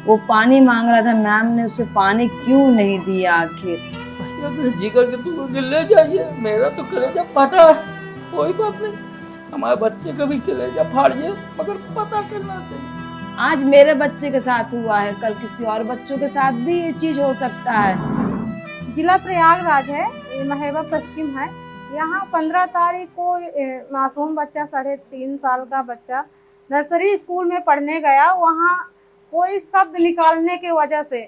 वो पानी मांग रहा था, मैम ने उसे पानी क्यों नहीं दिया आखिर? भैया मेरे जिगर के टुकड़े ले जाइए, मेरा तो कलेजा फटा है। कोई बात नहीं, हमारे बच्चे का भी कलेजा फाड़िए, मगर पता करना चाहिए। आज मेरे बच्चे के साथ हुआ है, कल किसी और बच्चों के साथ भी ये चीज हो सकता है। जिला प्रयागराज है, ये महेवा पश्चिम है। यहाँ 15 तारीख को मासूम बच्चा 3.5 साल का बच्चा नर्सरी स्कूल में पढ़ने गया। वहाँ कोई शब्द निकालने की वजह से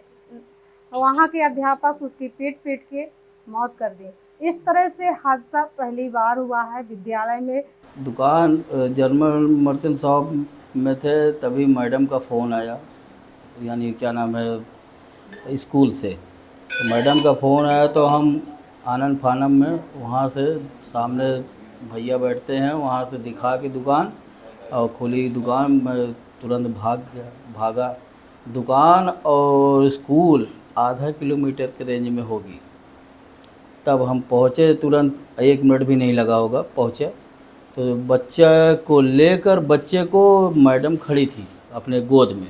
वहाँ के अध्यापक उसकी पीट पीट के मौत कर दी। इस तरह से हादसा पहली बार हुआ है विद्यालय में। दुकान जर्मन मर्चेंट शॉप में थे, तभी मैडम का फ़ोन आया, यानी क्या नाम है, स्कूल से। तो मैडम का फ़ोन आया तो हम आनन फानन में वहाँ से सामने भैया बैठते हैं, वहाँ से दिखा के दुकान और खुली दुकान, मैं तुरंत भागा। दुकान और स्कूल आधा किलोमीटर के रेंज में होगी। तब हम पहुँचे, तुरंत 1 मिनट भी नहीं लगा होगा, पहुँचे। तो बच्चा को लेकर, बच्चे को मैडम खड़ी थी अपने गोद में।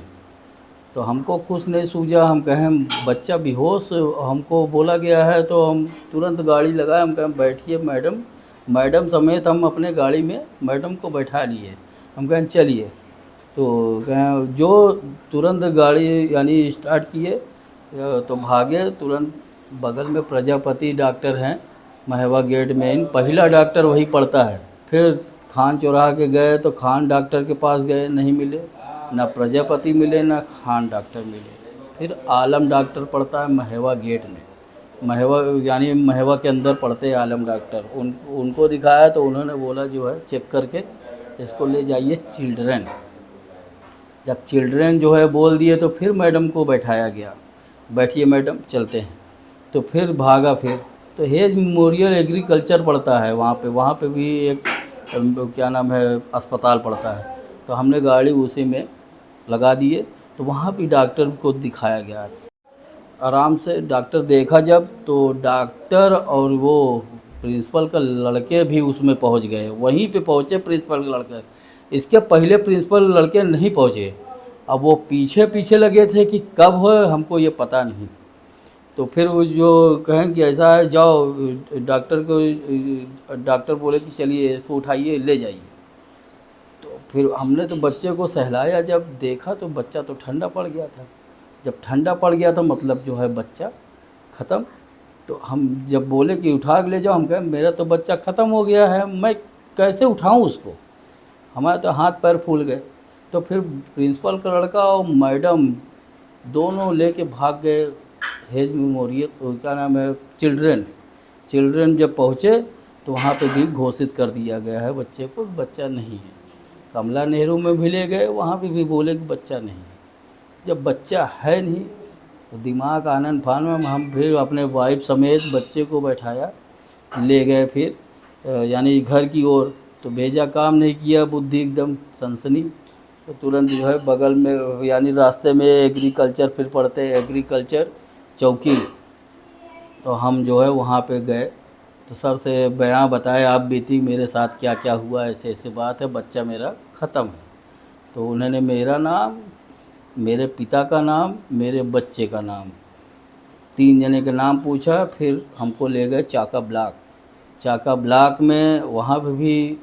तो हमको कुछ नहीं सूझा, हम कहें बच्चा बेहोश हमको बोला गया है, तो हम तुरंत गाड़ी लगाए, हम कहें बैठिए मैडम। मैडम समेत हम अपने गाड़ी में मैडम को बैठा लिए, हम कहें चलिए। तो कहें जो तुरंत गाड़ी यानी स्टार्ट किए तो भागे तुरंत। बगल में प्रजापति डॉक्टर हैं, महेवा गेट में पहला डॉक्टर वही पड़ता है। फिर खान चौराहा के गए तो खान डॉक्टर के पास गए, नहीं मिले, ना प्रजापति मिले ना खान डॉक्टर मिले। फिर आलम डॉक्टर पड़ता है महेवा गेट में, महेवा यानी महेवा के अंदर पड़ते हैं आलम डॉक्टर। उनको दिखाया तो उन्होंने बोला जो है चेक करके इसको ले जाइए चिल्ड्रन। जब चिल्ड्रन जो है बोल दिए तो फिर मैडम को बैठाया गया, बैठिए मैडम चलते हैं। तो फिर भागा। फिर तो हेज मेमोरियल एग्रीकल्चर पड़ता है वहाँ पे भी एक क्या नाम है अस्पताल पड़ता है। तो हमने गाड़ी उसी में लगा दिए, तो वहाँ भी डॉक्टर को दिखाया गया। आराम से डॉक्टर देखा जब, तो डॉक्टर और वो प्रिंसिपल का लड़के भी उसमें पहुँच गए, वहीं पे पहुँचे प्रिंसिपल के लड़के। इसके पहले प्रिंसिपल लड़के नहीं पहुँचे, अब वो पीछे पीछे लगे थे कि कब हो हमको ये पता नहीं। तो फिर वो जो कहें कि ऐसा है, जाओ डॉक्टर बोले कि चलिए इसको उठाइए ले जाइए। तो फिर हमने तो बच्चे को सहलाया, जब देखा तो बच्चा तो ठंडा पड़ गया था। जब ठंडा पड़ गया तो मतलब जो है बच्चा ख़त्म। तो हम जब बोले कि उठा के ले जाओ, हम कहें मेरा तो बच्चा ख़त्म हो गया है, मैं कैसे उठाऊं उसको, हमारे तो हाथ पैर फूल गए। तो फिर प्रिंसिपल का लड़का और मैडम दोनों लेके भाग गए हेज मेमोरियल, क्या नाम है, चिल्ड्रन जब पहुँचे तो वहाँ पे भी घोषित कर दिया गया है बच्चे को, बच्चा नहीं है। कमला नेहरू में भी ले गए, वहाँ पे भी बोले कि बच्चा नहीं। जब बच्चा है नहीं तो दिमाग आनन फान में हम फिर अपने वाइफ समेत बच्चे को बैठाया, ले गए फिर यानी घर की ओर। तो भेजा काम नहीं किया, बुद्धि एकदम सनसनी। तो तुरंत जो है बगल में यानी रास्ते में एग्रीकल्चर फिर पढ़ते हैं, एग्रीकल्चर चौकी। तो हम जो है वहाँ पे गए, तो सर से बयां बताए आप बीती मेरे साथ क्या क्या हुआ, ऐसे ऐसे बात है, बच्चा मेरा ख़त्म है। तो उन्होंने मेरा नाम, मेरे पिता का नाम, मेरे बच्चे का नाम, 3 जने का नाम पूछा। फिर हमको ले गए चाका ब्लॉक में, वहाँ पे भी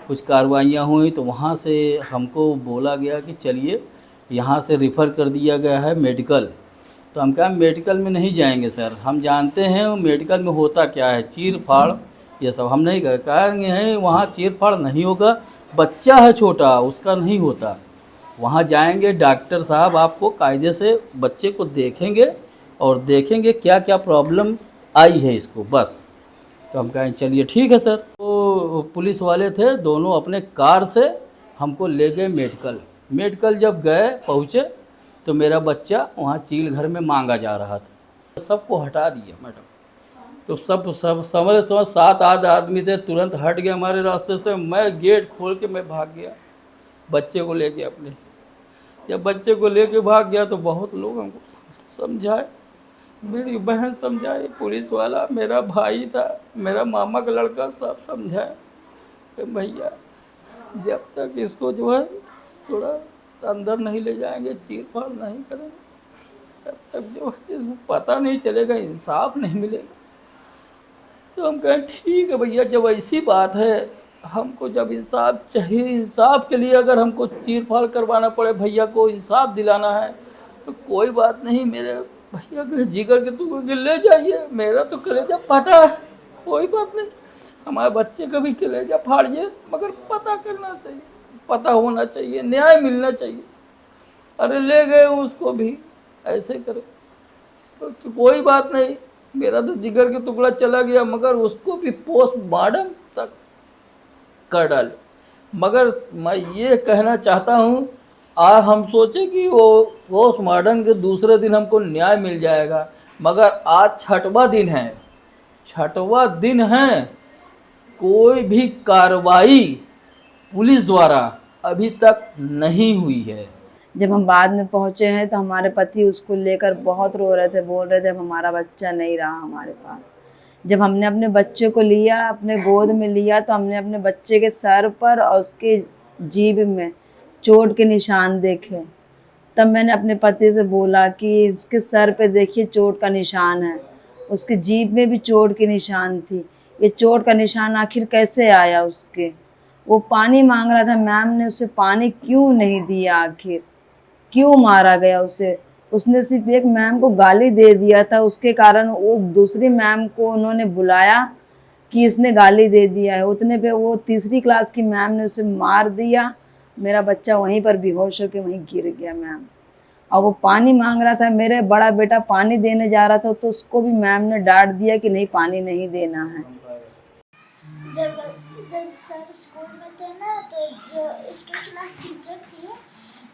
कुछ कार्रवाइयाँ हुई। तो वहाँ से हमको बोला गया कि चलिए, यहाँ से रिफ़र कर दिया गया है मेडिकल। तो हम कहा मेडिकल में नहीं जाएंगे सर, हम जानते हैं मेडिकल में होता क्या है, चीर फाड़ ये सब हम नहीं कहेंगे हैं, वहाँ चीर फाड़ नहीं होगा, बच्चा है छोटा, उसका नहीं होता। वहाँ जाएंगे, डॉक्टर साहब आपको कायदे से बच्चे को देखेंगे और देखेंगे क्या क्या प्रॉब्लम आई है इसको, बस। तो हम कहें चलिए ठीक है सर। तो पुलिस वाले थे दोनों, अपने कार से हमको ले गए मेडिकल जब गए पहुँचे तो मेरा बच्चा वहाँ चील घर में मांगा जा रहा था। सबको हटा दिया मैडम। तो सब समझ 7-8 आदमी थे, तुरंत हट गए हमारे रास्ते से। मैं गेट खोल के मैं भाग गया बच्चे को लेके अपने। जब बच्चे को लेके भाग गया तो बहुत लोग हमको समझाए, मेरी बहन समझाई, पुलिस वाला, मेरा भाई था, मेरा मामा का लड़का, सब समझाए कि भैया जब तक इसको जो है थोड़ा अंदर नहीं ले जाएंगे, चीर फाड़ नहीं करेंगे, तब तक जो है इसको पता नहीं चलेगा, इंसाफ नहीं मिलेगा। तो हम कहें ठीक है भैया, जब ऐसी बात है, हमको जब इंसाफ चाहिए, इंसाफ के लिए अगर हमको चीर फाड़ करवाना पड़े, भैया को इंसाफ दिलाना है, तो कोई बात नहीं, मेरे भैया के जिगर के टुकड़े के ले जाइए, मेरा तो कलेजा फटा है, कोई बात नहीं, हमारे बच्चे का भी कलेजा फाड़िए, मगर पता करना चाहिए, पता होना चाहिए, न्याय मिलना चाहिए। अरे ले गए उसको भी ऐसे करे तो कोई बात नहीं, मेरा तो जिगर के टुकड़ा चला गया, मगर उसको भी पोस्टमार्टम तक कर डाले। मगर मैं ये कहना चाहता हूँ, आज हम सोचे कि वो पोस्टमार्टम के दूसरे दिन हमको न्याय मिल जाएगा, मगर आज छठवां दिन है, छठवां दिन है, कोई भी कार्रवाई पुलिस द्वारा अभी तक नहीं हुई है। जब हम बाद में पहुंचे हैं तो हमारे पति उसको लेकर बहुत रो रहे थे, बोल रहे थे अब हमारा बच्चा नहीं रहा हमारे पास। जब हमने अपने बच्चे को लिया, अपने गोद में लिया, तो हमने अपने बच्चे के सर पर और उसके जीभ में चोट के निशान देखे। तब मैंने अपने पति से बोला कि इसके सर पे देखिए चोट का निशान है, उसके जीभ में भी चोट के निशान थी, ये चोट का निशान आखिर कैसे आया उसके। वो पानी मांग रहा था, मैम ने उसे पानी क्यों नहीं दिया, आखिर क्यों मारा गया उसे। उसने सिर्फ एक मैम को गाली दे दिया था, उसके कारण वो दूसरी मैम को उन्होंने बुलाया कि इसने गाली दे दिया है, उतने पे वो तीसरी क्लास की मैम ने उसे मार दिया। मेरा बच्चा वहीं पर बेहोश होकर वहीं गिर गया मैम। और वो पानी मांग रहा था, मेरे बड़ा बेटा पानी देने जा रहा था, तो उसको भी मैम ने डांट दिया कि नहीं पानी नहीं देना है। जब सर स्कूल में थे ना, तो जो इसके क्लास टीचर थी,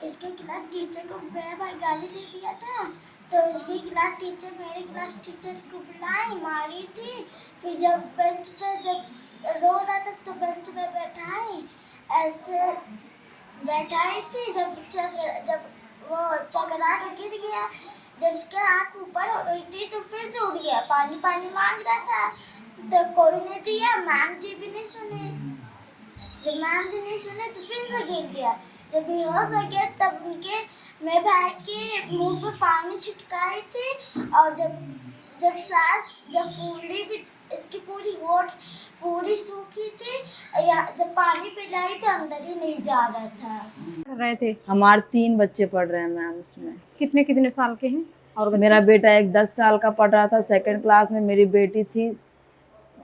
इसके क्लास टीचर को मेरा भाई गाली दे दिया था, तो इसकी क्लास टीचर मेरे क्लास टीचर को बुलाई, मारी थी। फिर जब बेंच पे जब रो रहा था तो बेंच पे बैठाई, ऐसे बैठाई थी। जब वो चकरा के गिर गया, जब उसके आँख ऊपर हो गई थी तो फिर से उड़ गया, पानी पानी मांग रहा था, तो कोई नहीं दिया, मैम जी भी नहीं सुने। जब मैम जी नहीं सुने तो फिर से गिर गया। जब बेहोश हो गया तब उनके मेरे भाई के मुंह पे पानी छिटकाई थी, और जब सांस जब फूली भी, इसकी पूरी होठ पूरी सूखी थी, जब पानी पिलाई तो अंदर ही नहीं जा रहा था। रहे थे। हमारे 3 बच्चे पढ़ रहे हैं मैम उसमें। कितने कितने साल के हैं? और बच्चे? मेरा बेटा एक 10 साल का पढ़ रहा था, 2nd क्लास में। मेरी बेटी थी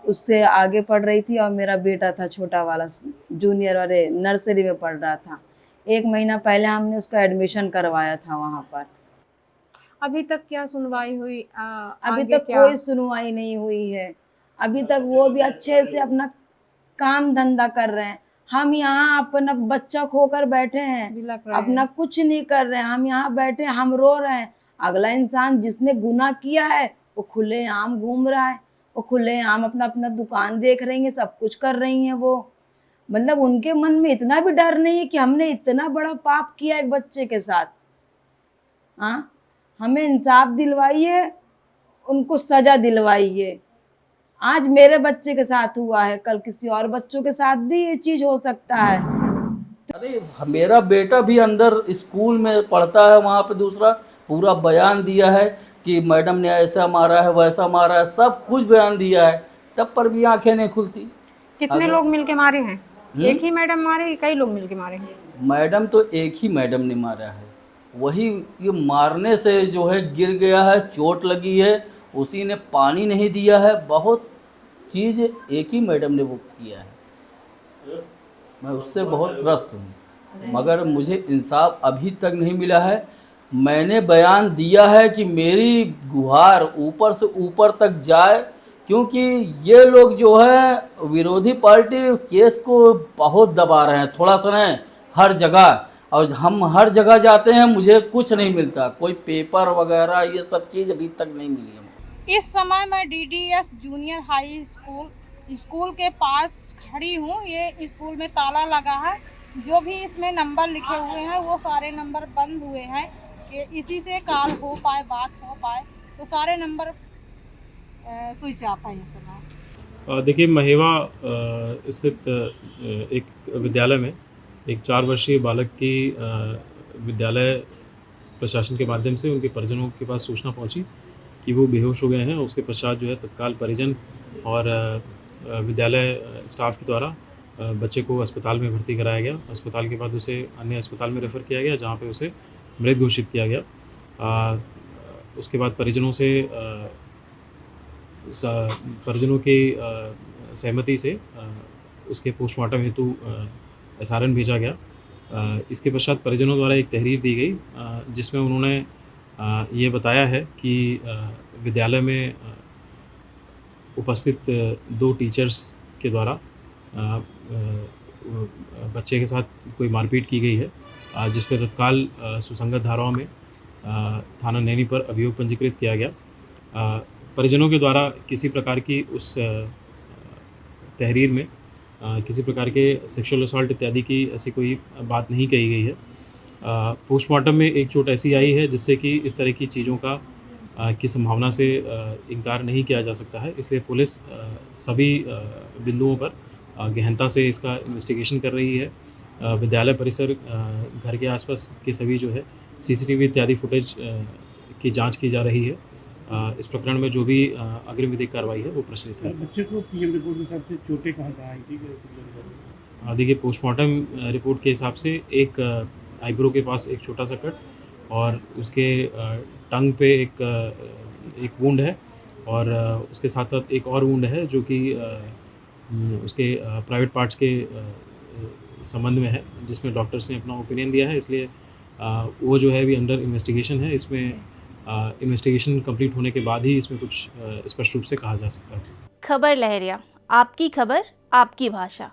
उससे आगे पढ़ रही थी, और मेरा बेटा था छोटा वाला, जूनियर वाले नर्सरी में पढ़ रहा था। 1 महीना पहले हमने उसका एडमिशन करवाया था वहाँ पर। अभी तक क्या सुनवाई हुई? अभी आगे तक क्या? कोई सुनवाई नहीं हुई है। अभी तक वो भी अच्छे से अपना काम धंधा कर रहे हैं। हम यहाँ अपना बच्चा खोकर बैठे हैं, बिलख रहे हैं। अपना कुछ नहीं कर रहे हैं। हम यहाँ बैठे, हम रो रहे हैं। अगला इंसान जिसने गुनाह किया है वो खुलेआम घूम रहा है, वो खुलेआम अपना अपना दुकान देख रही है, सब कुछ कर रही हैं वो। मतलब उनके मन में इतना भी डर नहीं है कि हमने इतना बड़ा पाप किया एक बच्चे के साथ। हाँ, हमें इंसाफ दिलवाइए, उनको सजा दिलवाइए। आज मेरे बच्चे के साथ हुआ है, कल किसी और बच्चों के साथ भी ये चीज हो सकता है। अरे मेरा बेटा भी अंदर स्कूल में पढ़ता है, वहाँ पे दूसरा पूरा बयान दिया है कि मैडम ने ऐसा मारा है, वैसा मारा है, सब कुछ बयान दिया है, तब पर भी आंखें नहीं खुलती। कितने लोग मिलके मारे हैं? एक ही मैडम मारे कि कई लोग मिलके मारे हैं? मैडम तो एक ही मैडम ने मारा है, वही ये मारने से जो है गिर गया है, चोट लगी है, उसी ने पानी नहीं दिया है, बहुत चीज़ एक ही मैडम ने वो किया है। मैं उससे बहुत त्रस्त हूँ, मगर मुझे इंसाफ अभी तक नहीं मिला है। मैंने बयान दिया है कि मेरी गुहार ऊपर से ऊपर तक जाए, क्योंकि ये लोग जो है विरोधी पार्टी केस को बहुत दबा रहे हैं, थोड़ा सा नहीं, हर जगह। और हम हर जगह जाते हैं, मुझे कुछ नहीं मिलता, कोई पेपर वगैरह ये सब चीज़ अभी तक नहीं मिली है। इस समय मैं DDS जूनियर हाई स्कूल के पास खड़ी हूँ। ये स्कूल में ताला लगा है, जो भी इसमें नंबर लिखे हुए हैं वो सारे नंबर बंद हुए हैं कि इसी से कॉल हो पाए, बात हो पाए, तो सारे नंबर स्विच ऑफ है इस समय। देखिए, महेवा स्थित एक विद्यालय में एक 4 वर्षीय बालक की विद्यालय प्रशासन के माध्यम से उनके परिजनों के पास सूचना पहुंची कि वो बेहोश हो गए हैं। उसके पश्चात जो है तत्काल परिजन और विद्यालय स्टाफ के द्वारा बच्चे को अस्पताल में भर्ती कराया गया। अस्पताल के बाद उसे अन्य अस्पताल में रेफ़र किया गया, जहाँ पे उसे मृत घोषित किया गया। उसके बाद परिजनों से परिजनों की सहमति से उसके पोस्टमार्टम हेतु SRN भेजा गया। इसके पश्चात परिजनों द्वारा एक तहरीर दी गई, जिसमें उन्होंने ये बताया है कि विद्यालय में उपस्थित 2 टीचर्स के द्वारा बच्चे के साथ कोई मारपीट की गई है, जिस पर तत्काल सुसंगत धाराओं में थाना नैनी पर अभियोग पंजीकृत किया गया। परिजनों के द्वारा किसी प्रकार की उस तहरीर में किसी प्रकार के सेक्सुअल असॉल्ट इत्यादि की ऐसी कोई बात नहीं कही गई है। पोस्टमार्टम में एक चोट ऐसी आई है जिससे कि इस तरह की चीज़ों का की संभावना से इनकार नहीं किया जा सकता है, इसलिए पुलिस सभी बिंदुओं पर गहनता से इसका इन्वेस्टिगेशन कर रही है। विद्यालय परिसर, घर के आसपास के सभी जो है CCTV इत्यादि फुटेज की जांच की जा रही है। इस प्रकरण में जो भी अग्रिम विधिक कार्रवाई है वो प्रचलित है। बच्चे को PM रिपोर्ट के हिसाब से चोटें कहाँ आई थी? देखिए, पोस्टमार्टम रिपोर्ट के हिसाब से एक आईब्रो के पास एक छोटा सा कट और उसके टंग पे एक वुंड है, और उसके साथ साथ एक और वुंड है जो कि उसके प्राइवेट पार्ट्स के संबंध में है, जिसमें डॉक्टर्स ने अपना ओपिनियन दिया है। इसलिए वो जो है अभी अंडर इन्वेस्टिगेशन है। इसमें इन्वेस्टिगेशन कंप्लीट होने के बाद ही इसमें कुछ स्पष्ट रूप से कहा जा सकता है। खबर लहरिया, आपकी खबर आपकी भाषा।